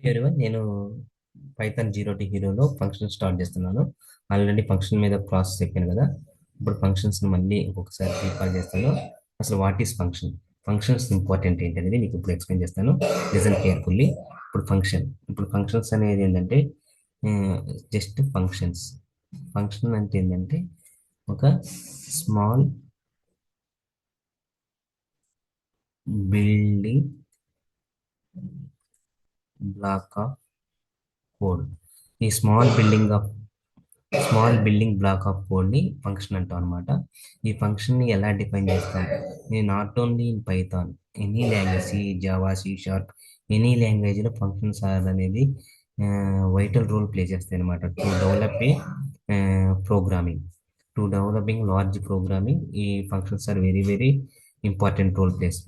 Everyone నేను Python zero to హీరోలో function start చేస్తున్నాను. ఆల్రెడీ ఫంక్షన్ మీద ప్రాసెస్ చెప్పాను కదా. ఇప్పుడు ఫంక్షన్స్ మళ్ళీ ఇంకొకసారి రీకాల్ చేస్తాను. అసలు what is function, functions important ఏంటి అనేది మీకు ఇప్పుడు ఎక్స్ప్లెయిన్ చేస్తాను. Listen carefully. ఇప్పుడు ఫంక్షన్స్ అనేది ఏంటంటే జస్ట్ ఫంక్షన్స్. ఫంక్షన్ అంటే ఏంటంటే ఒక small building block of code. ఈ స్మాల్ బిల్డింగ్ బ్లాక్ ఆఫ్ కోడ్ని ఫంక్షన్ అంటాం అనమాట. ఈ ఫంక్షన్ని ఎలా డిఫైన్ చేస్తాం? నేను not only in Python, any language, C, Java, C sharp, any లాంగ్వేజ్లో ఫంక్షన్స్ అనేది వైటల్ రోల్ ప్లే చేస్తాయి అనమాట. Programming to developing large programming, ఈ functions are very very important role plays.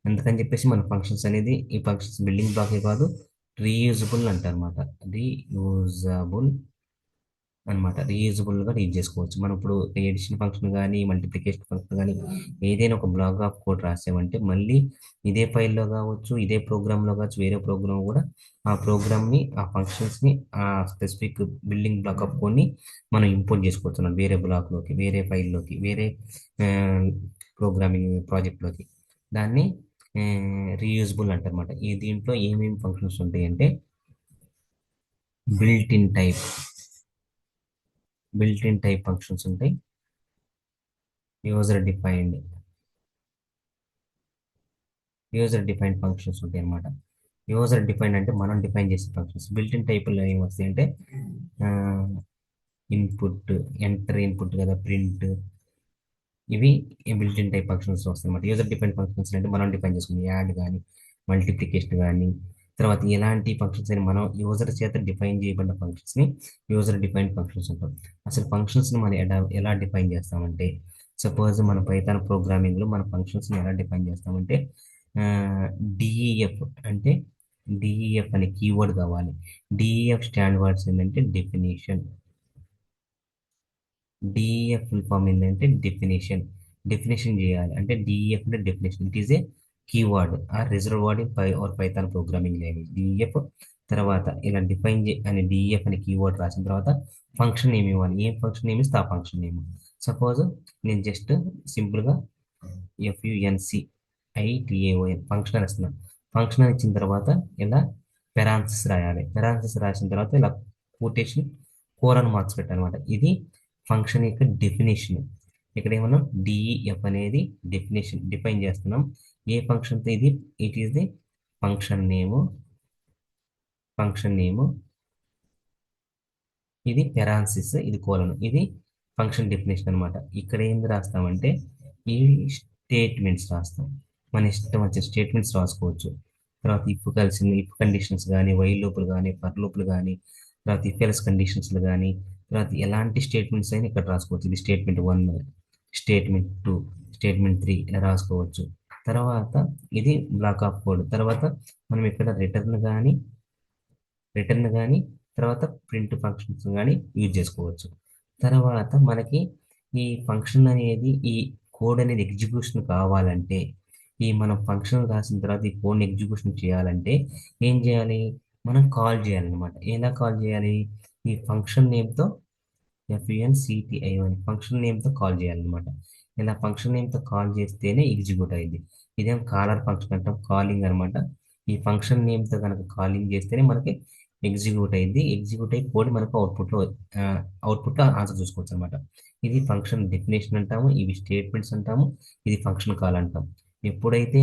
అందుకని చెప్పేసి మన ఫంక్షన్స్ అనేది, ఈ ఫంక్షన్స్ బిల్డింగ్ బ్లాకే కాదు, రీయూజబుల్ అంటారు అనమాట. రీయూజబుల్ అనమాట. రీయూజబుల్గా యూజ్ చేసుకోవచ్చు. మనం ఇప్పుడు ఎడిషన్ ఫంక్షన్ కానీ మల్టిప్లికేషన్ ఫంక్షన్ కానీ ఏదైనా ఒక బ్లాక్ ఆఫ్ కోడ్ రాసామంటే మళ్ళీ ఇదే ఫైల్లో కావచ్చు, ఇదే ప్రోగ్రాంలో కావచ్చు, వేరే ప్రోగ్రామ్ కూడా ఆ ప్రోగ్రామ్ని, ఆ ఫంక్షన్స్ని, ఆ స్పెసిఫిక్ బిల్డింగ్ బ్లాక్ ఆఫ్ కోడ్ని మనం ఇంపోర్ట్ చేసుకోవచ్చు వేరే బ్లాక్లోకి, వేరే ఫైల్లోకి, వేరే ప్రోగ్రామింగ్ ప్రాజెక్ట్లోకి. దాన్ని రీయూజబుల్ అంటారన్నమాట. ఈ దీంట్లో ఏమేమి ఫంక్షన్స్ ఉంటాయి అంటే built in type built in type functions ఉంటాయి. User defined user defined functions ఉంటాయి అన్నమాట. యూజర్ డిఫైన్డ్ అంటే మనం డిఫైన్ చేసే ఫంక్షన్స్. బిల్ట్ ఇన్ టైప్లో ఏమొస్తాయి అంటే ఇన్పుట్, ఎంటర్ ఇన్పుట్ కదా, ప్రింట్, ఇవి బిల్ట్ ఇన్ టైప్ ఫంక్షన్స్ వస్తాయి అన్నమాట. యూజర్ డిఫైన్ ఫంక్షన్స్ అంటే మనం డిఫైన్ చేసుకుని యాడ్ కానీ మల్టిప్లికేషన్ కానీ తర్వాత ఎలాంటి ఫంక్షన్స్ అయినా మనం యూజర్ చేత డిఫైన్ చేయబడిన ఫంక్షన్స్ని యూజర్ డిఫైన్ ఫంక్షన్స్ అంటాం. అసలు ఫంక్షన్స్ని మనం ఎలా డిఫైన్ చేస్తామంటే, సపోజ్ మన పైథాన్ ప్రోగ్రామింగ్లో మన ఫంక్షన్స్ని ఎలా డిఫైన్ చేస్తామంటే డిఈఎఫ్ అంటే డిఈఎఫ్ అనే కీవర్డ్ కావాలి. డిఈఎఫ్ స్టాండ్ వర్డ్స్ ఏంటంటే డెఫినేషన్. డిఈఎఫ్ ఫుల్ ఫామ్ ఏంటంటే డెఫినేషన్. డెఫినేషన్ చేయాలి అంటే డిఈఎఫ్ అంటే definition. It is a keyword or reserve word in Python programming language. DEF తర్వాత ఇలా డిఫైన్ అని డిఈఎఫ్ అనే కీవర్డ్ రాసిన తర్వాత ఫంక్షన్ నేమ్ ఇవ్వాలి. ఏం ఫంక్షన్ నేమ్ ఇస్తే ఆ ఫంక్షన్ నేమ్. సపోజ్ నేను జస్ట్ సింపుల్గా FUNCITAON ఫంక్షన్ ఇస్తున్నాను. ఫంక్షన్ ఇచ్చిన తర్వాత ఇలా పెరాన్సిస్ రాయాలి. పెరాన్సిస్ రాసిన తర్వాత ఇలా కోటేషన్ కోరన్ మార్క్స్ పెట్టాలన్నమాట. ఇది ఫంక్షన్ యొక్క డెఫినేషన్. ఇక్కడ ఏమన్నా డిఈఎఫ్ అనేది డెఫినేషన్ డిఫైన్ చేస్తున్నాం. ఏ ఫంక్షన్తో ఇది? ఇట్ ఈస్ ది ఫంక్షన్ నేము. ఇది పెరాన్సిస్, ఇది కోలన్, ఇది ఫంక్షన్ డెఫినేషన్ అనమాట. ఇక్కడ ఏం రాస్తామంటే ఈ స్టేట్మెంట్స్ రాస్తాం. మన ఇష్టం వచ్చే స్టేట్మెంట్స్ రాసుకోవచ్చు. తర్వాత ఇఫ్ కండిషన్స్ కానీ, వైల్ లూపులు కానీ, ఫర్ లూపులు కానీ, తర్వాత ఇఫ్ ఎల్స్ కండిషన్స్లు కానీ, తర్వాత ఎలాంటి స్టేట్మెంట్స్ అయినా ఇక్కడ రాసుకోవచ్చు. ఇది స్టేట్మెంట్ 1, స్టేట్మెంట్ 2, స్టేట్మెంట్ 3 ఇలా రాసుకోవచ్చు. తర్వాత ఇది బ్లాక్ ఆఫ్ కోడ్. తర్వాత మనం ఇక్కడ రిటర్న్ కానీ తర్వాత ప్రింట్ ఫంక్షన్స్ కానీ యూజ్ చేసుకోవచ్చు. తర్వాత మనకి ఈ ఫంక్షన్ అనేది, ఈ కోడ్ అనేది ఎగ్జిక్యూషన్ కావాలంటే, ఈ మనం ఫంక్షన్ రాసిన తర్వాత ఈ కోడ్ని ఎగ్జిక్యూషన్ చేయాలంటే ఏం చేయాలి? మనం కాల్ చేయాలన్నమాట. ఎలా కాల్ చేయాలి? ఈ ఫంక్షన్ నేమ్తో FUNCTION ఫంక్షన్ నేమ్తో కాల్ చేయాలన్నమాట. ఇలా ఫంక్షన్ నేమ్తో కాల్ చేస్తేనే ఎగ్జిక్యూట్ అయింది. ఇదేం కాలర్ ఫంక్షన్ అంటాం, కాలింగ్ అనమాట. ఈ ఫంక్షన్ నేమ్తో కనుక కాలింగ్ చేస్తేనే మనకి ఎగ్జిక్యూట్ అయింది. ఎగ్జిక్యూట్ అయ్యి కోడ్ మనకు అవుట్పుట్లో ఆన్సర్ చూసుకోవచ్చు అనమాట. ఇది ఫంక్షన్ డెఫినేషన్ అంటాము, ఇవి స్టేట్మెంట్స్ అంటాము, ఇది ఫంక్షన్ కాల్ అంటాం. ఎప్పుడైతే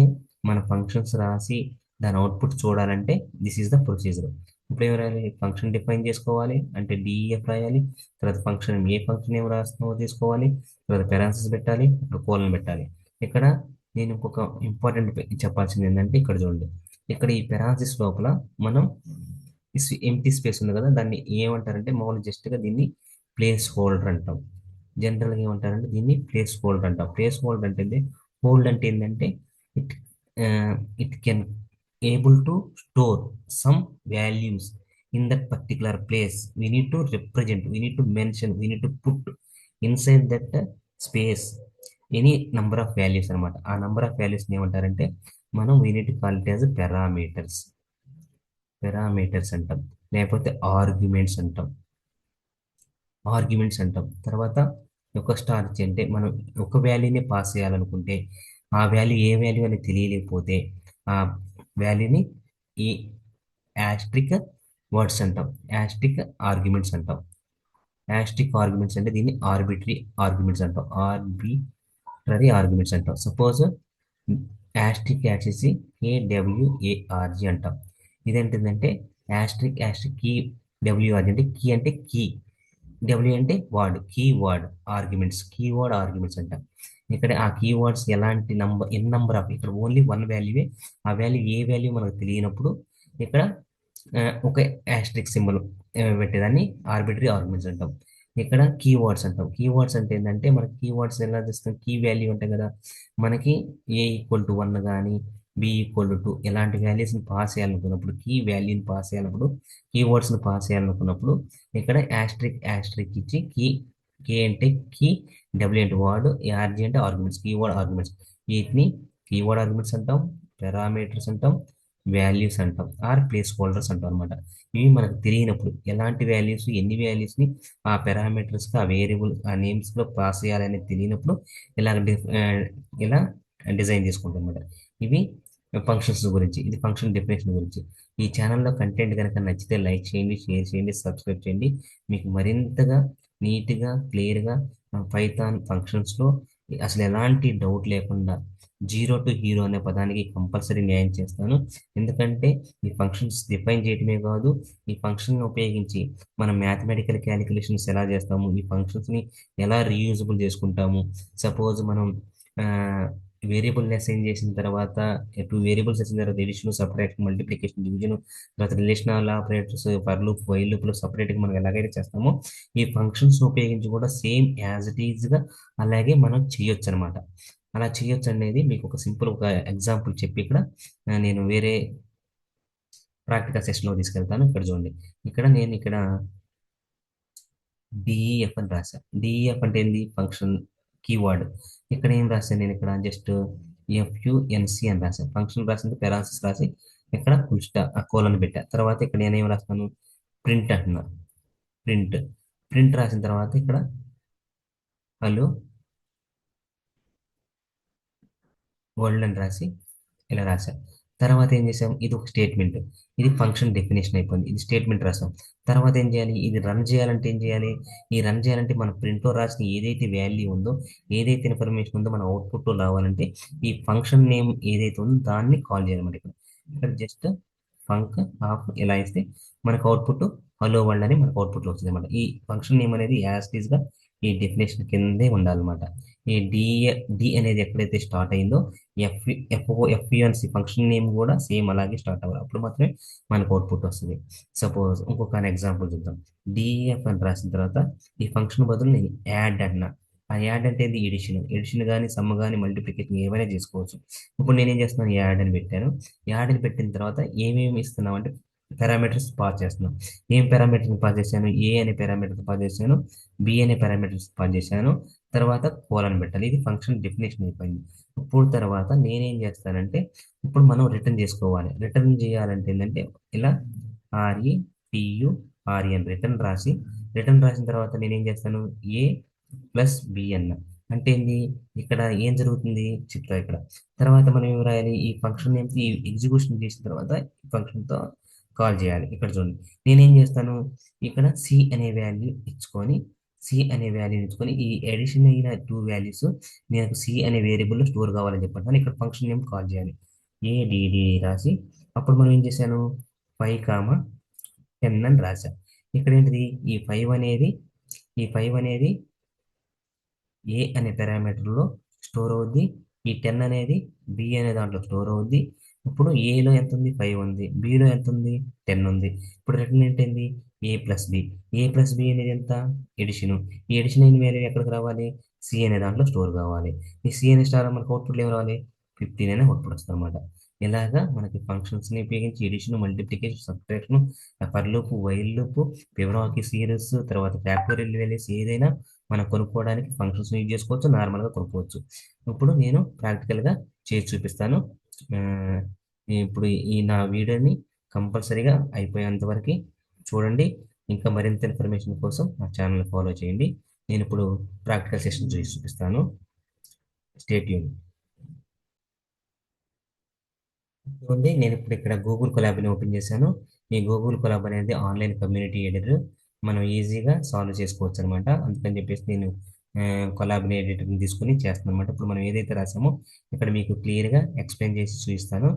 మన ఫంక్షన్స్ రాసి దాని అవుట్పుట్ చూడాలంటే దిస్ ఈస్ ద ప్రొసీజర్. ఇప్పుడు ఏం రాయాలి? ఫంక్షన్ డిఫైన్ చేసుకోవాలి అంటే డిఈఎఫ్ రాయాలి. తర్వాత ఏ ఫంక్షన్ ఏం రాస్తున్నామో తీసుకోవాలి. తర్వాత పెరాన్సిస్ పెట్టాలి, ఇక్కడ కోలన్ పెట్టాలి. ఇక్కడ నేను ఇంకొక ఇంపార్టెంట్ చెప్పాల్సింది ఏంటంటే ఇక్కడ చూడండి. ఇక్కడ ఈ పెరాన్సిస్ లోపల మనం ఎంటీ స్పేస్ ఉంది కదా, దాన్ని ఏమంటారంటే మామూలు జస్ట్గా దీన్ని ప్లేస్ హోల్డర్ అంటాం. జనరల్గా ఏమంటారంటే దీన్ని ప్లేస్ హోల్డర్ అంటాం. ప్లేస్ హోల్డర్ అంటే హోల్డ్ అంటే ఏంటంటే it it can able to store some values in that particular place. We need to represent, we need to mention, we need to put inside that space any number of values అనమాట. ఆ number of values ఏమంటారంటే మనం we need to call it as parameters. Parameters అంటాం, లేకపోతే arguments అంటాం. తర్వాత ఒక star ఇచ్చి అంటే మనం ఒక వాల్యూని పాస్ చేయాలనుకుంటే ఆ వాల్యూ ఏ వాల్యూ అని తెలియలేకపోతే ఆ వాల్యూని ఈ యాస్ట్రిక్ వర్డ్స్ అంటాం, యాస్ట్రిక్ ఆర్గ్యుమెంట్స్ అంటాం. యాస్ట్రిక్ ఆర్గ్యుమెంట్స్ అంటే దీన్ని ఆర్బిటరీ ఆర్గ్యుమెంట్స్ అంటాం, ఆర్బిటరీ ఆర్గ్యుమెంట్స్ అంటాం. సపోజ్ యాస్ట్రిక్ యాక్సేసి కేడబ్ల్యూఏఆర్జి అంటాం. ఇదేంటిదంటే యాస్ట్రిక్ కీ, డబ్ల్యూఆర్జి అంటే కీ, డబ్ల్యూ అంటే వర్డ్, కీవర్డ్ ఆర్గ్యుమెంట్స్ అంటాం. ఇక్కడ ఆ కీవర్డ్స్ ఎలాంటి నంబర్, ఎన్ నంబర్ ఆఫ్, ఇక్కడ ఓన్లీ వన్ వాల్యూవే, ఆ వాల్యూ ఏ వాల్యూ మనకు తెలియనప్పుడు ఇక్కడ ఒక యాస్ట్రిక్ సింబల్ పెట్టేదాన్ని ఆర్బిటరీ ఆర్గ్యుమెంట్స్ అంటాం. ఇక్కడ కీవర్డ్స్ అంటాం. కీవర్డ్స్ అంటే ఏంటంటే మనకి కీవర్డ్స్ ఎలా చేస్తాం, కీ వాల్యూ ఉంటాయి కదా, మనకి A=1 కానీ B=2 ఇలాంటి వాల్యూస్ని పాస్ చేయాలనుకున్నప్పుడు, కీ వాల్యూని పాస్ చేయాలన్నప్పుడు, కీవర్డ్స్ని పాస్ చేయాలనుకున్నప్పుడు ఇక్కడ యాస్ట్రిక్ ఇచ్చి కే అంటే కీ, డబ్ల్యూ అంటే వర్డ్, ఆర్జీ అంటే ఆర్గ్యుమెంట్స్, కీవర్డ్ ఆర్గ్యుమెంట్స్. వీటిని కీవర్డ్ ఆర్గ్యుమెంట్స్ అంటాం, పారామీటర్స్ అంటాం, వాల్యూస్ అంటాం, ప్లేస్ హోల్డర్స్ అంటాం అనమాట. ఇవి మనకు తెలియనప్పుడు ఎలాంటి వాల్యూస్, ఎన్ని వాల్యూస్ని ఆ పారామీటర్స్కి, ఆ వేరియబుల్, ఆ నేమ్స్లో పాస్ చేయాలనేది తెలియనప్పుడు ఇలా ఇలా డిజైన్ చేసుకుంటాం అనమాట. ఇవి ఫంక్షన్స్ గురించి, ఇది ఫంక్షన్ డెఫినేషన్ గురించి. ఈ ఛానల్లో కంటెంట్ కనుక నచ్చితే లైక్ చేయండి, షేర్ చేయండి, సబ్స్క్రైబ్ చేయండి. మీకు మరింతగా నీట్గా క్లియర్గా పైథాన్ ఫంక్షన్స్లో అసలు ఎలాంటి డౌట్ లేకుండా జీరో టు హీరో అనే పదానికి కంపల్సరీ న్యాయం చేస్తాను. ఎందుకంటే ఈ ఫంక్షన్స్ డిఫైన్ చేయడమే కాదు, ఈ ఫంక్షన్ ఉపయోగించి మనం మ్యాథమెటికల్ క్యాలిక్యులేషన్స్ ఎలా చేస్తాము, ఈ ఫంక్షన్స్ని ఎలా రీయూజబుల్ చేసుకుంటాము. సపోజ్ మనం వేరియబుల్ అసైన్ చేసిన తర్వాత, టూ వేరియబుల్స్ వచ్చిన తర్వాత ఎడిషన్, సపరేషన్, మల్టిప్లికేషన్, డివిజన్, తర్వాత relational operators, for loop, while లూప్లో సపరేట్గా మనం ఎలాగైతే చేస్తామో ఈ ఫంక్షన్స్ ఉపయోగించి కూడా సేమ్ యాజ్ ఇట్ ఈజ్గా అలాగే మనం చేయొచ్చు అనమాట. అలా చేయొచ్చు అనేది మీకు ఒక సింపుల్ ఒక ఎగ్జాంపుల్ చెప్పి ఇక్కడ నేను వేరే ప్రాక్టికల్ సెషన్లో తీసుకెళ్తాను. ఇక్కడ చూడండి, ఇక్కడ డిఈఎఫ్ అని రాశాను. డిఈఎఫ్ అంటే ఏంది, ఫంక్షన్ కీవర్డ్. ఇక్కడ ఏం రాశాను, నేను ఇక్కడ జస్ట్ ఎఫ్యుఎన్సి అని రాశాను. ఫంక్షన్ రాసింది పెరాన్సిస్ రాసి ఇక్కడ ఫుల్ స్టాప్ కోలన్ పెట్టా. తర్వాత ఇక్కడ నేనేం రాస్తాను, ప్రింట్ అంటున్నా. ప్రింట్ ప్రింట్ రాసిన తర్వాత ఇక్కడ హలో వరల్డ్ అని రాసి ఇలా రాసాం. తర్వాత ఏం చేసాం, ఇది ఒక స్టేట్మెంట్, ఇది ఫంక్షన్ డెఫినేషన్ అయిపోయింది. ఇది స్టేట్మెంట్ రాసాం. తర్వాత ఏం చేయాలి, ఇది రన్ చేయాలంటే ఏం చేయాలి, ఈ రన్ చేయాలంటే మన ప్రింట్లో రాసిన ఏదైతే వాల్యూ ఉందో, ఏదైతే ఇన్ఫర్మేషన్ ఉందో మన అవుట్పుట్లో రావాలంటే ఈ ఫంక్షన్ నేమ్ ఏదైతే ఉందో దాన్ని కాల్ చేయాలన్నమాట. ఇక్కడ జస్ట్ ఫంక్ ఆఫ్ ఇలా ఇస్తే మనకు అవుట్పుట్ హలో వరల్డ్ అని మనకు అవుట్పుట్లో వచ్చింది అనమాట. ఈ ఫంక్షన్ నేమ్ అనేది యాజ్ ఇట్ ఈస్గా ఈ డెఫినేషన్ కిందే ఉండాలన్నమాట. ఈ డి అనేది ఎక్కడైతే స్టార్ట్ అయిందో ఎఫ్యుఎన్సి ఫంక్షన్ నేమ్ కూడా సేమ్ అలాగే స్టార్ట్ అవ్వాలి, అప్పుడు మాత్రమే మనకు అవుట్పుట్ వస్తుంది. సపోజ్ ఇంకొక ఎగ్జాంపుల్ చూద్దాం. డిఎఫ్ అని రాసిన తర్వాత ఈ ఫంక్షన్ బదులు నేను యాడ్ అన్నా. ఆ యాడ్ అంటే ఇది ఎడిషన్ కానీ సమ్ కానీ మల్టిప్లికేషన్ ఏమైనా చేసుకోవచ్చు. ఇప్పుడు నేనేం చేస్తున్నాను, యాడ్ అని పెట్టాను. యాడ్ అని పెట్టిన తర్వాత ఏమేమి ఇస్తున్నాం అంటే పారామీటర్స్ పాస్ చేస్తున్నాం. ఏం పారామీటర్స్ పాస్ చేశాను, ఏ అనే పారామీటర్స్ పాస్ చేశాను, బి అనే పారామీటర్స్ పాస్ చేశాను. తర్వాత కోలన్ పెట్టాలి. ఇది ఫంక్షన్ డెఫినేషన్ అయిపోయింది. ఇప్పుడు తర్వాత నేనేం చేస్తానంటే ఇప్పుడు మనం రిటర్న్ చేసుకోవాలి. రిటర్న్ చేయాలంటే ఏంటంటే ఇలా RETURE అని రిటర్న్ రాసిన తర్వాత నేనేం చేస్తాను, A+B అన్న అంటే ఏంది, ఇక్కడ ఏం జరుగుతుంది చెప్తా ఇక్కడ. తర్వాత మనం ఏం రాయాలి, ఈ ఫంక్షన్ నేమ్కి ఎగ్జిక్యూషన్ చేసిన తర్వాత ఈ ఫంక్షన్తో కాల్ చేయాలి. ఇక్కడ చూడండి, నేనేం చేస్తాను, ఇక్కడ సి అనే వాల్యూ ఇచ్చుకొని ఈ ఎడిషన్ అయిన టూ వాల్యూస్ నాకు సి అనే వేరియబుల్లో స్టోర్ కావాలని చెప్పంటాను. ఇక్కడ ఫంక్షన్ నేమ్ కాల్ చేయాలి, ADD రాసి అప్పుడు మనం ఏం చేశాను, 5, 10 అని రాశాం. ఇక్కడ ఏంటిది, ఈ 5 అనేది ఏ అనే పారామీటర్లో స్టోర్ అవుద్ది, ఈ 10 అనేది బి అనే దాంట్లో స్టోర్ అవుద్ది. ఇప్పుడు ఏలో ఎంత ఉంది, 5 ఉంది, బిలో ఎంత ఉంది, 10 ఉంది. ఇప్పుడు రిటర్న్ ఏంటి, A+B అనేది ఎంత, ఎడిషన్. ఈ ఎడిషన్ అయిన వాల్యూ ఎక్కడికి రావాలి, సి అనే దాంట్లో స్టోర్ కావాలి. ఈ సి అనే స్టార్ మనకు అవుట్పుట్ ఏం రావాలి, 15 అనే అవుట్పుట్ వస్తుంది అనమాట. ఇలాగా మనకి ఫంక్షన్స్ని ఉపయోగించి addition, multiplication, subtraction, for loop, while loop, Fibonacci series, తర్వాత ఫ్యాక్టోరియల్ వాల్యూస్ ఏదైనా మనం కొనుక్కోవడానికి ఫంక్షన్స్ యూజ్ చేసుకోవచ్చు, నార్మల్గా కొనుక్కోవచ్చు. ఇప్పుడు నేను ప్రాక్టికల్గా చేసి చూపిస్తాను. ఆ, ఇప్పుడు ఈ నా వీడియోని కంపల్సరీగా అయిపోయేంత వరకు చూడండి. ఇంకా మరింత ఇన్ఫర్మేషన్ కోసం మా ఛానల్ ఫాలో చేయండి. నేను ఇప్పుడు ప్రాక్టికల్ సెషన్ చేసి చూపిస్తాను. Stay tune. చూడండి, నేను ఇప్పుడు ఇక్కడ గూగుల్ కొలాబ్ని ఓపెన్ చేశాను. ఈ గూగుల్ కొలాబ్ అనేది ఆన్లైన్ కమ్యూనిటీ ఎడిటర్. మనం ఈజీగా సాల్వ్ చేసుకోవచ్చు అనమాట. అందుకని చెప్పేసి నేను కొలాబ్ని ఎడిటర్ని తీసుకుని చేస్తాను అనమాట. ఇప్పుడు మనం ఏదైతే రాసామో ఇక్కడ మీకు క్లియర్గా ఎక్స్ప్లెయిన్ చేసి చూపిస్తాను.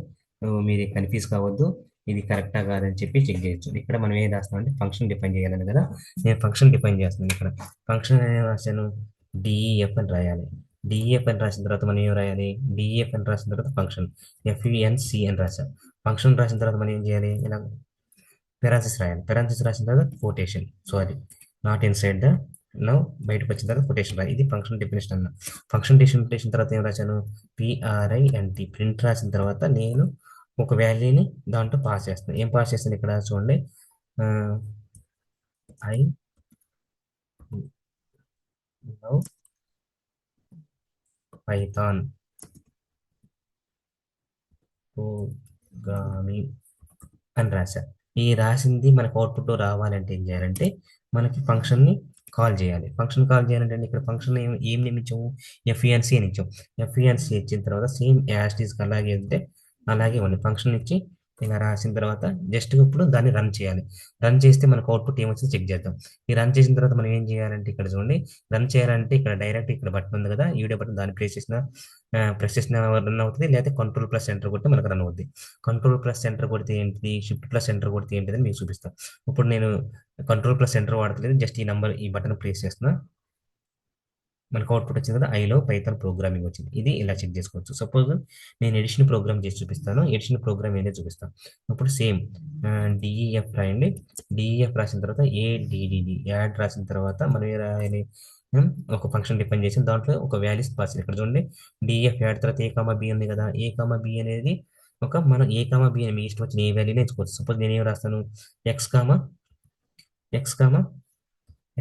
మీరు కన్ఫ్యూజ్ కావద్దు. ఇది కరెక్టా కాదని చెప్పి చెక్ చేయొచ్చు. ఇక్కడ మనం ఏం రాస్తాం అంటే ఫంక్షన్ డిఫైన్ చేయాలని కదా, నేను ఫంక్షన్ డిఫైన్ చేస్తున్నాను. ఇక్కడ ఫంక్షన్ అనేది రాశాను, డిఈఎఫ్ అని రాయాలి. డిఈఎఫ్ అని రాసిన తర్వాత మనం ఏం రాయాలి, డిఈఎఫ్ అని రాసిన తర్వాత ఫంక్షన్ ఎఫ్యుఎన్సి అని రాసాం. ఫంక్షన్ రాసిన తర్వాత మనం ఏం చేయాలి, ఇలా పెరాన్సిస్ రాయాలి. పెరాన్సిస్ రాసిన తర్వాత quotation, sorry not inside the, now బయటకు వచ్చిన తర్వాత కొటేషన్ రాయాలి. ఇది ఫంక్షన్ డెఫినేషన్ అన్న. ఫంక్షన్ డెఫినేషన్ తర్వాత ఏం రాశాను, పిఆర్ఐఎన్టి ప్రింట్ రాసిన తర్వాత నేను ఒక వాల్యూని దాంట్లో పాస్ చేస్తాను. ఏం పాస్ చేస్తాను ఇక్కడ చూడండి, ఐ లవ్ పైథాన్ ప్రోగ్రామింగ్ అని రాశా. ఈ రాసింది మనకు అవుట్పుట్ రావాలంటే ఏం చేయాలంటే మనకి ఫంక్షన్ని కాల్ చేయాలి. ఫంక్షన్ కాల్ చేయాలంటే ఇక్కడ ఫంక్షన్ ఏం నియమించాము, ఎఫ్ఈఎన్సీ అని ఇచ్చాం. ఎఫ్ఈఎన్సీ ఇచ్చిన తర్వాత సేమ్ యాజ్ ఇట్ ఈస్ అలాగే ఉంటే అలాగే ఉంది. ఫంక్షన్ ఇచ్చి ఇలా రాసిన తర్వాత జస్ట్ ఇప్పుడు దాన్ని రన్ చేయాలి. రన్ చేస్తే మనకు అవుట్పుట్ ఏమొచ్చిందో చెక్ చేద్దాం. ఈ రన్ చేసిన తర్వాత మనం ఏం చేయాలంటే ఇక్కడ చూడండి, రన్ చేయాలంటే ఇక్కడ డైరెక్ట్ ఇక్కడ బటన్ ఉంది కదా, ఈవిడే బటన్, దాన్ని ప్రెస్ చేసిన రన్ అవుతుంది. లేకపోతే కంట్రోల్ ప్లస్ ఎంటర్ కొడితే మనకు రన్ అవుతుంది. కంట్రోల్ ప్లస్ ఎంటర్ కొడితే ఏంటిది, షిఫ్ట్ ప్లస్ ఎంటర్ కొడితే ఏంటిది అని మీకు చూపిస్తాను. ఇప్పుడు నేను కంట్రోల్ ప్లస్ ఎంటర్ వాడట్లేదు, జస్ట్ ఈ నంబర్ ఈ బటన్ ప్రెస్ చేస్తున్నా. మనకు అవుట్పుట్ వచ్చింది కదా, ఐలో పైథాన్ ప్రోగ్రామింగ్ వచ్చింది. ఇది ఇలా చెక్ చేసుకోవచ్చు. సపోజ్ నేను ఎడిషన్ ప్రోగ్రామ్ చేసి చూపిస్తాను. ఎడిషన్ ప్రోగ్రామ్ ఏదో చూపిస్తాను. ఇప్పుడు సేమ్ డిఈఎఫ్ రాయండి. డిఈఎఫ్ రాసిన తర్వాత ఏడిడిడి యాడ్ రాసిన తర్వాత మనం ఏ రాయాలి, ఒక ఫంక్షన్ డిఫైన్ చేసి దాంట్లో ఒక వాల్యూస్ పాస్. ఇక్కడ చూడండి, డిఈఎఫ్ యాడ్ తర్వాత ఏ కామా బి ఉంది కదా, ఏ కామా బి అనేది మనం ఏ కామా బి అని మీ ఇష్టం వచ్చిన ఏ వాల్యూని ఎంచుకోవచ్చు. సపోజ్ నేను ఏం రాస్తాను, x comma x comma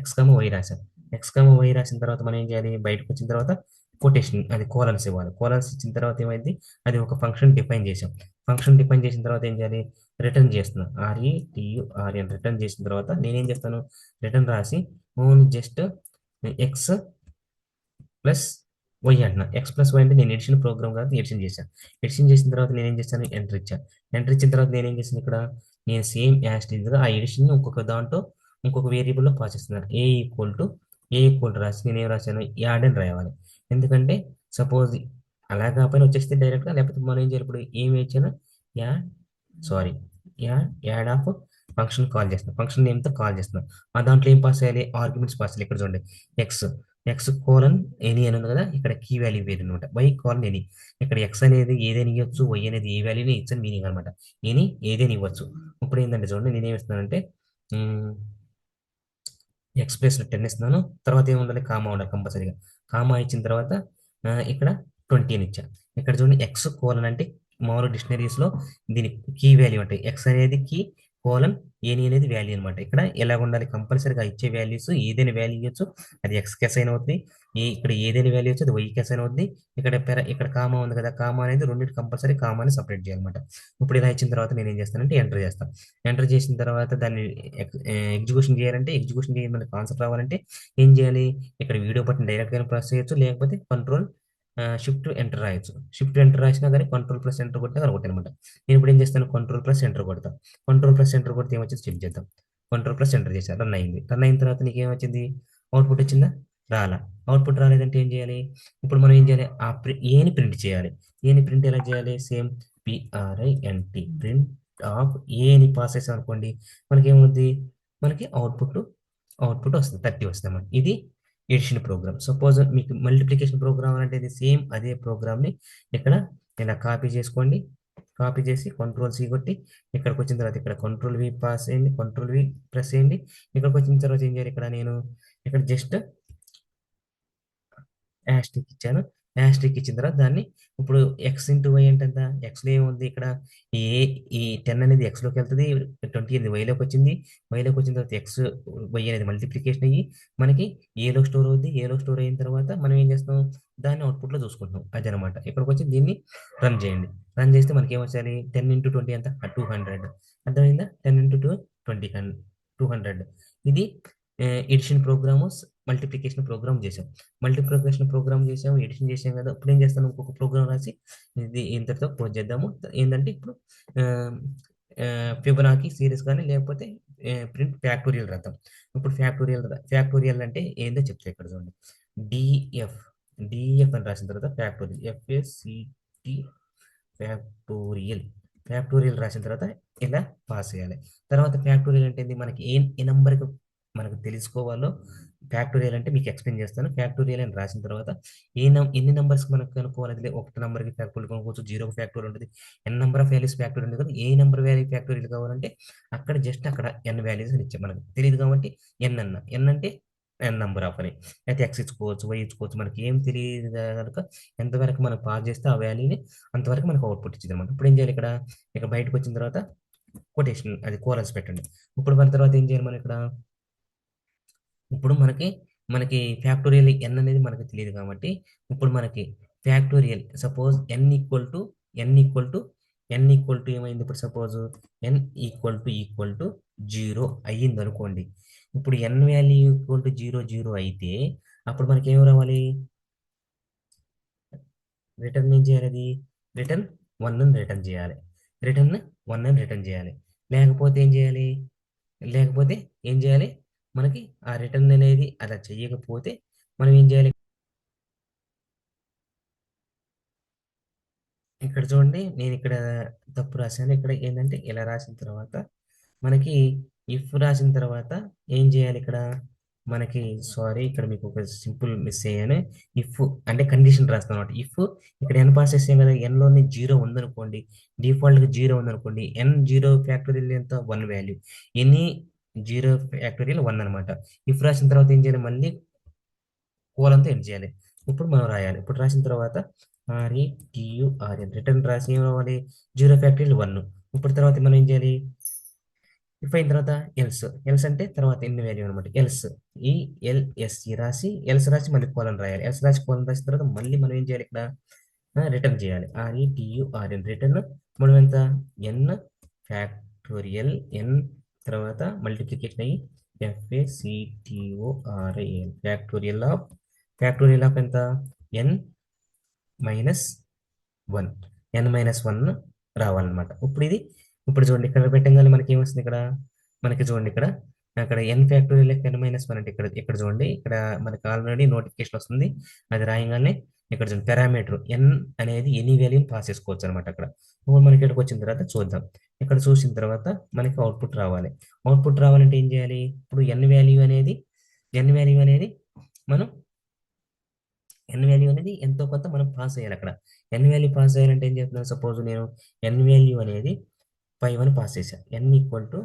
x comma y రాశాను. ఎక్స్ కామా వై రాసిన తర్వాత మనం ఏం చేయాలి, బయటకు వచ్చిన తర్వాత కొటేషన్ అది కోలన్స్ ఇవ్వాలి. కోలన్స్ ఇచ్చిన తర్వాత ఏమైంది, అది ఒక ఫంక్షన్ డిఫైన్ చేసాం. ఫంక్షన్ డిఫైన్ చేసిన తర్వాత ఏం చేయాలి, రిటర్న్ చేస్తున్నాను, ఆర్ఈటియుఆర్ఎన్ రిటర్న్ చేసిన తర్వాత నేనేం చేస్తాను, రిటర్న్ రాసి only just x plus y అంటున్నా. ఎక్స్ ప్లస్ వై అంటే నేను ఎడిషన్ ప్రోగ్రామ్ కాబట్టి ఎడిషన్ చేశాను. ఎడిషన్ చేసిన తర్వాత నేనేం చేశాను, ఎంటర్ ఇచ్చాను. ఎంటర్ ఇచ్చిన తర్వాత నేనేం చేశాను, ఇక్కడ నేను సేమ్ యాస్టీజ్గా ఆ ఎడిషన్ ఇంకొక దాంట్లో ఇంకొక వేరియబుల్లో పాస్ చేస్తున్నాను. ఏ ఈక్వల్ టు రాసి నేను ఏం రాశాను, యాడ్ అని రాయాలి. ఎందుకంటే సపోజ్ అలా కాకపోయినా వచ్చేస్తే డైరెక్ట్గా, లేకపోతే మనం ఏం చేయాలి, ఇప్పుడు ఏమి ఇచ్చాను, add sorry add of function call చేస్తున్నాం. ఫంక్షన్ నేమ్తో కాల్ చేస్తున్నాం. ఆ దాంట్లో ఏం పాస్ చేయాలి, ఆర్గ్యుమెంట్స్ పాస్ చేయాలి. ఇక్కడ చూడండి, ఎక్స్ ఎక్స్ కోలన్ ఎనీ అని ఉంది కదా, ఇక్కడ కీ వాల్యూ వేరు అనమాట, వై కోలన్ ఎనీ. ఇక్కడ ఎక్స్ అనేది ఏదైనా ఇవ్వచ్చు, వై అనేది ఏ వాల్యూని ఇచ్చు అని మీనింగ్ అనమాట. ఎనీ ఏదైనా ఇవ్వచ్చు. ఇప్పుడు ఏంటంటే చూడండి, నేనేం ఇస్తున్నానంటే ఎక్స్ ప్లస్ 10 ఇస్తున్నాను. తర్వాత ఏముండాలి, కామా ఉండాలి కంపల్సరీగా. కామా ఇచ్చిన తర్వాత ఇక్కడ 20 అని ఇచ్చాను. ఇక్కడ చూడండి, ఎక్స్ కోలన్ అంటే మామూలు డిక్షనరీస్లో దీని కీ వాల్యూ అంటే ఎక్స్ అనేది కీ, కోలన్ ఏని అనేది వాల్యూ అనమాట. ఇక్కడ ఎలా ఉండాలి, కంపల్సరీగా ఇచ్చే వాల్యూస్ ఏదైనా వాల్యూ ఇవ్వచ్చు, అది ఎక్స్ కి అసైన్ అవుతుంది. ఇక్కడ ఏదైనా వాల్యూ వచ్చి అది వై కి అసైన్ అవుతుంది. ఇక్కడ కామా ఉంది కదా, కామా అనేది రెండింటి కంపల్సరీ కామాని సపరేట్ చేయాలన్నమాట. ఇప్పుడు ఇలా ఇచ్చిన తర్వాత నేను ఏం చేస్తానంటే ఎంటర్ చేస్తాను. ఎంటర్ చేసిన తర్వాత దాన్ని ఎగ్జిక్యూషన్ చేయాలంటే, ఎగ్జిక్యూషన్ చేయాలి మనకి కాన్సెప్ట్ రావాలంటే ఏం చేయాలి, ఇక్కడ వీడియో బటన్ డైరెక్ట్గా ప్రెస్ చేయొచ్చు, లేకపోతే కంట్రోల్ షిఫ్ట్ ఎంటర్ రాయొచ్చు. షిఫ్ట్ ఎంటర్ రాసినా కానీ కంట్రోల్ ప్లస్ ఎంటర్ కొట్టినా కానీ ఒకటి అనమాట. నేను ఇప్పుడు ఏం చేస్తాను, కంట్రోల్ ప్లస్ ఎంటర్ కొడతాను. కంట్రోల్ ప్లస్ ఎంటర్ కొడితే ఏమొచ్చింది చెక్ చేద్దాం. కంట్రోల్ ప్లస్ ఎంటర్ చేశాను, రన్ అయింది. రన్ అయిన తర్వాత నీకు ఏమొచ్చింది, అవుట్పుట్ వచ్చిందా, రాలా. అవుట్పుట్ రాలేదంటే ఏం చేయాలి, ఇప్పుడు మనం ఏం చేయాలి, ఏని ప్రింట్ చేయాలి. ఏని ప్రింట్ ఎలా చేయాలి, సేమ్ పిఆర్ఐఎన్టి ప్రింట్ ఆఫ్ ఏని పాస్ చేసాం అనుకోండి, మనకి ఏమవుద్ది, మనకి అవుట్పుట్ వస్తుంది, 30 వస్తుంది అన్నమాట. ఇది ఎడిషన్ ప్రోగ్రామ్. సపోజ్ మీకు మల్టిప్లికేషన్ ప్రోగ్రామ్ అంటే ఇది సేమ్ అదే ప్రోగ్రామ్ని ఇక్కడ ఇలా కాపీ చేసుకోండి. కాపీ చేసి కంట్రోల్ సి కొట్టి ఇక్కడికి వచ్చిన తర్వాత ఇక్కడ కంట్రోల్ వి పాస్ చేయండి, కంట్రోల్ వి ప్రెస్ చేయండి. ఇక్కడికి వచ్చిన తర్వాత ఏం చేయాలి, ఇక్కడ నేను ఇక్కడ జస్ట్ హ్యాష్ ట్యాగ్ ఇచ్చాను. యాస్ట్రిక్ ఇచ్చిన తర్వాత దాన్ని ఇప్పుడు ఎక్స్ ఇంటూ వై అంటే ఎంత? ఎక్స్లో ఏముంది ఇక్కడ? ఈ ఈ 10 అనేది ఎక్స్లోకి వెళ్తుంది, 20 అనేది వైలోకి వచ్చింది, వైలోకి వచ్చిన తర్వాత ఎక్స్ వై అనేది మల్టిప్లికేషన్ అయ్యి మనకి ఏలో స్టోర్ అవుద్ది, ఏలో స్టోర్ అయిన తర్వాత మనం ఏం చేస్తాం? దాన్ని అవుట్పుట్లో చూసుకుంటున్నాం. అదనమాట. ఇక్కడికి వచ్చి దీన్ని రన్ చేయండి. రన్ చేస్తే మనకి ఏమొచ్చాలి? 10 ఇంటూ 20 ఎంత? 200. అర్థమైందా? 10 ఇంటూ 2 20 200. ఇది ఎడిషన్ ప్రోగ్రాము, మల్టిప్లికేషన్ ప్రోగ్రామ్ చేసాం. మల్టిప్లికేషన్ ప్రోగ్రామ్ చేసాం, ఎడిషన్ చేసాం కదా. ఇప్పుడు ఏం చేస్తాను? ఇంకొక ప్రోగ్రామ్ రాసి ఇది ఇంతటితో క్లోజ్ చేద్దాము. ఏంటంటే ఇప్పుడు ఫిబొనాకీ సిరీస్ కానీ లేకపోతే ప్రింట్ ఫ్యాక్టోరియల్ రాద్దాం. ఇప్పుడు ఫ్యాక్టోరియల్ అంటే ఏందో చెప్తా ఇక్కడ చూడండి. డిఎఫ్ డిఎఫ్ అని రాసిన తర్వాత ఫ్యాక్టోరియల్, ఎఫ్ఏసిటి ఫ్యాక్టోరియల్. ఫ్యాక్టోరియల్ రాసిన తర్వాత ఇలా పాస్ చేయాలి. తర్వాత ఫ్యాక్టోరియల్ అంటే ఏంది? మనకి ఏ నెంబర్కి మనకు తెలుసుకోవాలో ఫ్యాక్టోరియల్ అంటే మీకు ఎక్స్ప్లెయిన్ చేస్తాను. ఫ్యాక్టోరియల్ అని రాసిన తర్వాత ఎన్ని నెంబర్స్ మనకు కనుక్కోవాలి? అది ఒకటి నెంబర్కి ఫ్యాక్టోరియల్ కనుక్కోవచ్చు, జీరోకి ఫ్యాక్టోరియల్ ఉంటుంది, ఎన్ నెంబర్ ఆఫ్ వాల్యూస్ ఫ్యాక్టోరియల్ ఉంటుంది కదా. ఏ నెంబర్ వాల్యూ ఫ్యాక్టోరియల్ కావాలంటే అక్కడ జస్ట్ అక్కడ ఎన్ వాల్యూస్ అని ఇచ్చాం. మనకు తెలియదు కాబట్టి ఎన్ అంటే ఎన్ నెంబర్ ఆఫ్ అని, అయితే ఎక్స్ ఇచ్చుకోవచ్చు, వై ఇచ్చుకోవచ్చు. మనకి ఏం తెలియదు కనుక ఎంతవరకు మనం పాస్ చేస్తే ఆ వాల్యూని అంతవరకు మనకు అవుట్పుట్ ఇచ్చింది అనమాట. ఇప్పుడు ఏం చేయాలి? ఇక్కడ బయటకు వచ్చిన తర్వాత కొటేషన్ అది కోలన్స్ పెట్టండి. ఇప్పుడు మన తర్వాత ఏం చేయాలి? మనం ఇక్కడ ఇప్పుడు మనకి ఫ్యాక్టోరియల్ ఎన్ అనేది మనకు తెలియదు కాబట్టి ఇప్పుడు మనకి factorial suppose n equal to ఏమైంది? ఇప్పుడు సపోజ్ ఎన్ ఈక్వల్ టు 0 అయ్యింది అనుకోండి. ఇప్పుడు ఎన్ వాల్యూ ఈక్వల్ టు 0 అయితే అప్పుడు మనకి ఏం రావాలి? రిటర్న్ ఏం చేయాలి? అది రిటర్న్ 1 అని రిటర్న్ చేయాలి. రిటర్న్ 1 అని రిటర్న్ చేయాలి. లేకపోతే ఏం చేయాలి? లేకపోతే ఏం చేయాలి? మనకి ఆ రిటర్న్ అనేది అలా చేయకపోతే మనం ఏం చేయాలి? ఇక్కడ చూడండి, నేను ఇక్కడ తప్పు రాశాను. ఇక్కడ ఏంటంటే ఇలా రాసిన తర్వాత మనకి ఇఫ్ రాసిన తర్వాత ఏం చేయాలి? ఇక్కడ మనకి సారీ, ఇక్కడ మీకు ఒక సింపుల్ మిస్ అయ్యాను. ఇఫ్ అంటే కండిషన్ రాస్తాను అనమాట. ఇఫ్ ఇక్కడ ఎన్ పాస్ చేసాం కదా, ఎన్లోని 0 ఉందనుకోండి, డిఫాల్ట్గా 0 ఉందనుకోండి, ఎన్ 0 ఫ్యాక్టోరియల్ ఎంత? 1 వాల్యూ. ఎనీ 0 ఫ్యాక్టోరియల్ 1 అనమాట. ఇఫ్ రాసిన తర్వాత ఏం చేయాలి? మళ్ళీ కోలంతో ఎండ్ చేయాలి. ఇప్పుడు మనం రాయాలి. ఇప్పుడు రాసిన తర్వాత RETURN రిటర్న్ రాసి ఏం రావాలి? 0 ఫ్యాక్టరీలు 1. ఇప్పుడు తర్వాత మనం ఏం చేయాలి? ఇఫ్ అయిన తర్వాత ఎల్స్ అంటే తర్వాత ఎన్ని వాల్యూ అనమాట. ఈ ఎల్ఎస్సి రాసి ఎల్స్ రాసి మళ్ళీ కోలన్ రాయాలి. ఎల్స్ రాసి కోలన్ రాసిన తర్వాత మళ్ళీ మనం ఏం చేయాలి? ఇక్కడ రిటర్న్ చేయాలి. రిటర్న్ మనం ఎంత? ఎన్ ఫ్యాక్టోరియల్ ఎన్ తర్వాత మల్టిప్లికేషన్ అయ్యి FACTORIAL ఫ్యాక్టోరియల్ ఆఫ్ ఎంత? ఎన్ మైనస్ 1. N-1 రావాలన్నమాట. ఇప్పుడు చూడండి, ఇక్కడ పెట్టగానే మనకి ఏమొస్తుంది? ఇక్కడ మనకి చూడండి, అక్కడ ఎన్ ఫ్యాక్టోరియల్ N-1 అంటే ఇక్కడ చూడండి, ఇక్కడ మనకి ఆల్రెడీ నోటిఫికేషన్ వస్తుంది. అది రాయగానే ఇక్కడ చూడండి, పారామీటర్ ఎన్ అనేది ఎనీ వాల్యూని పాస్ చేసుకోవచ్చు అనమాట. అక్కడ ఇప్పుడు మనకి ఇక్కడికి వచ్చిన తర్వాత చూద్దాం. ఇక్కడ చూసిన తర్వాత మనకి అవుట్పుట్ రావాలి. అవుట్పుట్ రావాలంటే ఏం చేయాలి? ఇప్పుడు ఎన్ వాల్యూ అనేది మనం ఎంతో కొంత మనం పాస్ అయ్యాలి. అక్కడ ఎన్ వాల్యూ పాస్ అయ్యాలంటే ఏం చెప్తున్నాను? సపోజ్ నేను ఎన్ వాల్యూ అనేది 5 అని పాస్ చేశాను. ఎన్ ఈక్వల్ టు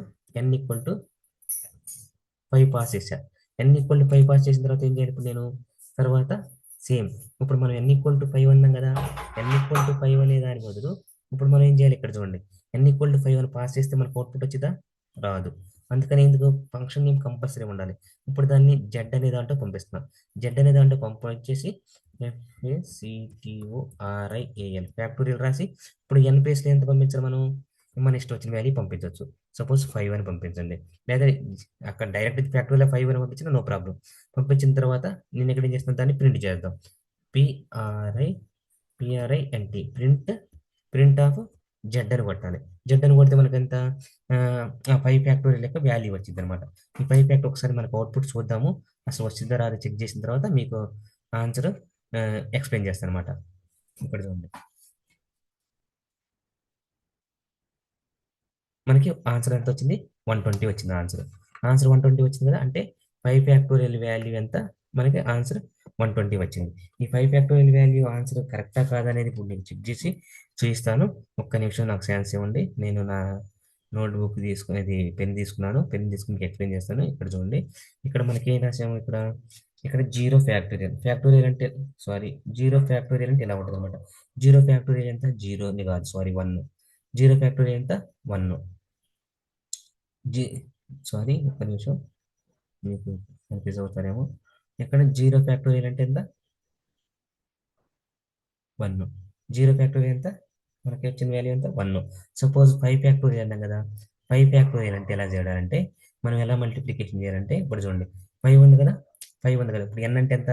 5 పాస్ చేశాను. ఎన్ ఈక్వల్ టు 5 పాస్ చేసిన తర్వాత ఏం చేయాలి? ఇప్పుడు నేను తర్వాత సేమ్ ఇప్పుడు మనం ఎన్ ఈక్వల్ టు 5 అన్నాం కదా. ఎన్ ఈక్వల్ టు 5 అనే దాని బదులు ఇప్పుడు మనం ఏం చేయాలి? ఇక్కడ చూడండి, ఎన్ ఈక్వల్ టు 5 అని పాస్ చేస్తే మనకు అవుట్పుట్ వచ్చిందా? రాదు. అందుకని ఎందుకు? ఫంక్షన్ నేమ్ కంపల్సరీ ఉండాలి. ఇప్పుడు దాన్ని జెడ్ అనే దాంట్లో పంపిస్తున్నాం. జెడ్ అనే దాంట్లో పంపించేసి FACTORIAL ఫ్యాక్టోరియల్ రాసి ఇప్పుడు ఎన్ ప్లేస్లో ఎంత పంపించాలి? మనం మన ఇష్టం వచ్చిన వాల్యూ పంపించవచ్చు. సపోజ్ 5 అని పంపించండి, లేదా అక్కడ డైరెక్ట్ ఫ్యాక్టరీలో 5 అని పంపించిన నో ప్రాబ్లం. పంపించిన తర్వాత నేను ఇక్కడ ఏం చేస్తాను? దాన్ని ప్రింట్ చేద్దాం. పిఆర్ఐ పిఆర్ఐఎన్టీ ప్రింట్ ఆఫ్ జెడ్ అని కొట్టాలి. జెడ్ అని కొడితే మనకి ఎంత? 5 ఫ్యాక్టోరియల్ యొక్క వాల్యూ వచ్చింది అనమాట. ఈ 5 ఫ్యాక్టర్ ఒకసారి మనకు అవుట్పుట్ చూద్దాము. అసలు వచ్చిందో రాదో చెక్ చేసిన తర్వాత మీకు ఆన్సర్ ఎక్స్ప్లెయిన్ చేస్తాను అనమాట. ఇక్కడ చూడండి, మనకి ఆన్సర్ ఎంత వచ్చింది? 120 వచ్చింది ఆన్సర్. 120 వచ్చింది కదా, అంటే 5 ఫ్యాక్టోరియల్ వాల్యూ ఎంత? మనకి ఆన్సర్ 120 వచ్చింది. ఈ 5 ఫ్యాక్టోరియల్ వాల్యూ ఆన్సర్ కరెక్టా కాదా అనేది ఇప్పుడు నేను చెక్ చేసి చూపిస్తాను. ఒక్క నిమిషం నాకు ఛాన్స్ ఇవ్వండి. నేను నా నోట్బుక్ తీసుకునేది పెన్ తీసుకున్నాను. పెన్ తీసుకుని మీకు ఎక్స్ప్లెయిన్ చేస్తాను. ఇక్కడ చూడండి. ఇక్కడ మనకి ఏం రాసాము ఇక్కడ? ఇక్కడ జీరో ఫ్యాక్టోరియల్. ఫ్యాక్టోరియల్ అంటే సారీ, జీరో ఫ్యాక్టోరియల్ అంటే ఇలా ఉంటుంది అనమాట. జీరో ఫ్యాక్టోరియల్ ఎంత? జీరోని కాదు, సారీ, 1. జీరో ఫ్యాక్టోరియల్ ఎంత? 1. జీ సారీ, ఒక్క నిమిషం, మీకు కన్ఫ్యూజ్ అవుతారేమో. ఇక్కడ జీరో ఫ్యాక్టోరియల్ అంటే ఎంత? 1. జీరో ఫ్యాక్టోరియల్ ఎంత? మనకి వచ్చిన వాల్యూ ఎంత? 1. సపోజ్ 5 ఫ్యాక్టోరియల్ అన్నాం కదా. 5 ఫ్యాక్టోరియల్ అంటే ఎలా చేయాలంటే, మనం ఎలా మల్టిప్లికేషన్ చేయాలంటే, ఇప్పుడు చూడండి, 5 ఉంది కదా, 5 ఉంది కదా. ఇప్పుడు ఎన్ అంటే ఎంత?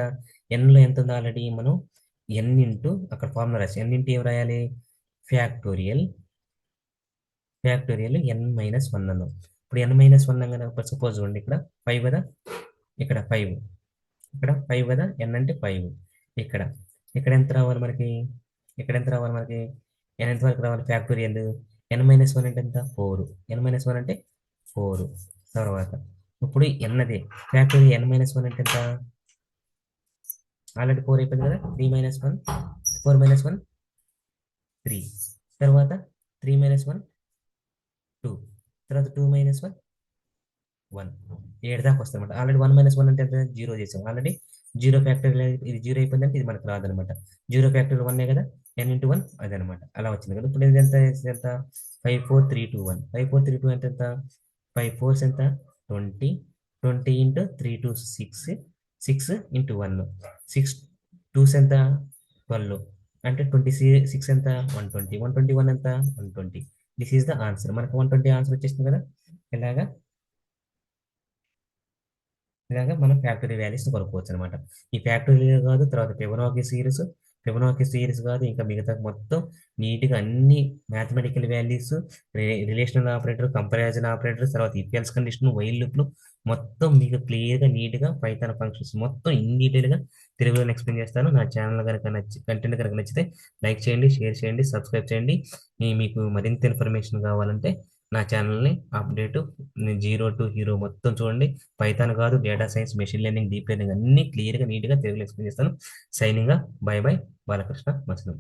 ఎన్లో ఎంత ఉంది ఆల్రెడీ? మనం ఎన్ ఇంటూ, అక్కడ ఫార్ములా రాసి, ఎన్ ఇంటూ ఏం రాయాలి? ఫ్యాక్టోరియల్, ఫ్యాక్టోరియల్ ఎన్ మైనస్ 1 అన్నాం. ఇప్పుడు ఎన్ మైనస్ 1 కదా. ఇప్పుడు సపోజ్ చూడండి, ఇక్కడ 5 కదా, ఇక్కడ 5, ఇక్కడ 5 కదా, ఎన్ అంటే 5. ఇక్కడ ఇక్కడ ఎంత రావాలి మనకి? ఇక్కడ ఎంత రావాలి మనకి? ఎన్ ఎంత వరకు రావాలి? ఫ్యాక్టోరియల్ ఎన్ మైనస్ 1 అంటే ఎంత? 4. ఎన్ మైనస్ 1 అంటే 4. తర్వాత ఇప్పుడు ఎన్ అదే ఫ్యాక్టోరియల్ ఎన్ మైనస్ 1 అంటే ఎంత? ఆల్రెడీ 4 అయిపోయింది కదా. 3 మైనస్ 1, 4 మైనస్ 1, 3. తర్వాత 3 మైనస్ 1, 2. తర్వాత 2 మైనస్ 1, 1. 7 దాకా వస్తుంది అనమాట. ఆల్రెడీ 1 మైనస్ 1 అంటే ఎంత? 0 చేసాం ఆల్రెడీ. జీరో ఫ్యాక్టోరియల్ ఇది 0 అయిపోయిందంటే ఇది మనకు రాదనమాట. జీరో ఫ్యాక్టోరియల్ 1 కదా, n ఇంటూ 1 అదనమాట. అలా వచ్చింది కదా. ఇప్పుడు ఇది ఎంత? ఎంత? 5 4 3 2 1. 5 4 3 2 అంటే ఎంత? 5 4 ఎంత? 20. 20 ఇంటూ 3 2 6. 6 ఇంటూ 1. 6 2 ఎంత? 12. అంటే 26 ఎంత? 120. 121 ఎంత? 120. This is the answer. మనకు 120 ఆన్సర్ వచ్చేసింది కదా. ఇలాగా ఇలాగా మనం ఫ్యాక్టరీ వాల్యూస్ కొనుక్కోవచ్చు అనమాట. ఈ ఫ్యాక్టరీ కాదు, తర్వాత ఫిబొనాకీ సిరీస్ కాదు, ఇంకా మిగతా మొత్తం నీట్గా అన్ని mathematical values, relational operator, comparison operator, తర్వాత ఇఫ్ ఎల్స్ కండిషన్, వైల్ లూప్లు మొత్తం మీకు క్లియర్గా నీట్గా పైథాన్ ఫంక్షన్స్ మొత్తం ఇన్ డీటెయిల్గా తెలుగులో ఎక్స్ప్లెయిన్ చేస్తాను. నా ఛానల్ కనుక కంటెంట్ కనుక నచ్చితే లైక్ చేయండి, షేర్ చేయండి, సబ్స్క్రైబ్ చేయండి. మీకు మరింత ఇన్ఫర్మేషన్ కావాలంటే నా ఛానల్ని అప్డేట్ 0 to హీరో మొత్తం చూడండి. పైథాన్ కాదు, data science, machine learning, deep learning అన్ని క్లియర్గా నీట్గా తెలుగులో ఎక్స్ప్లెయిన్ చేస్తాను. Signing, bye bye, Balakrishna మసనం.